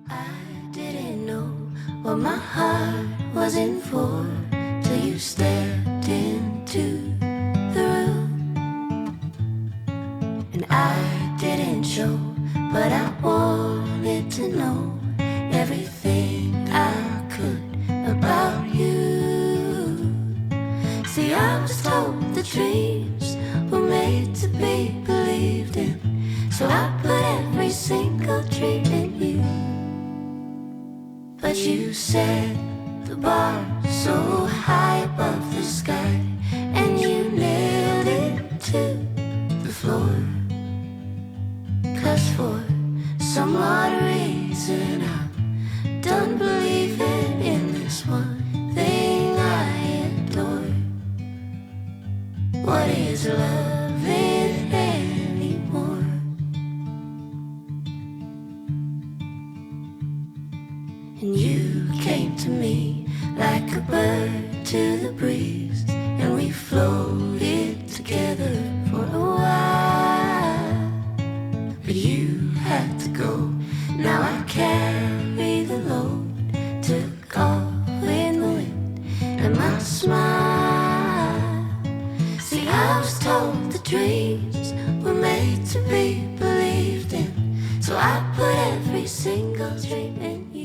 I didn't know what my heart was in for till you stepped into the room. And I didn't show, but I wanted to know everything I could about you. See, I was told the dreams were made to be believed in, so I put every single dream in you. But you set the bar so high above the sky, and you nailed it to the floor. 'Cause for some odd reason I'm done believing in this one thing I adore. What is loving anymore? And you came to me like a bird to the breeze, and we floated together for a while. But you had to go, now I carry the load. Took off in the wind and my smile. See, I was told the dreams were made to be believed in, so I put every single dream in you.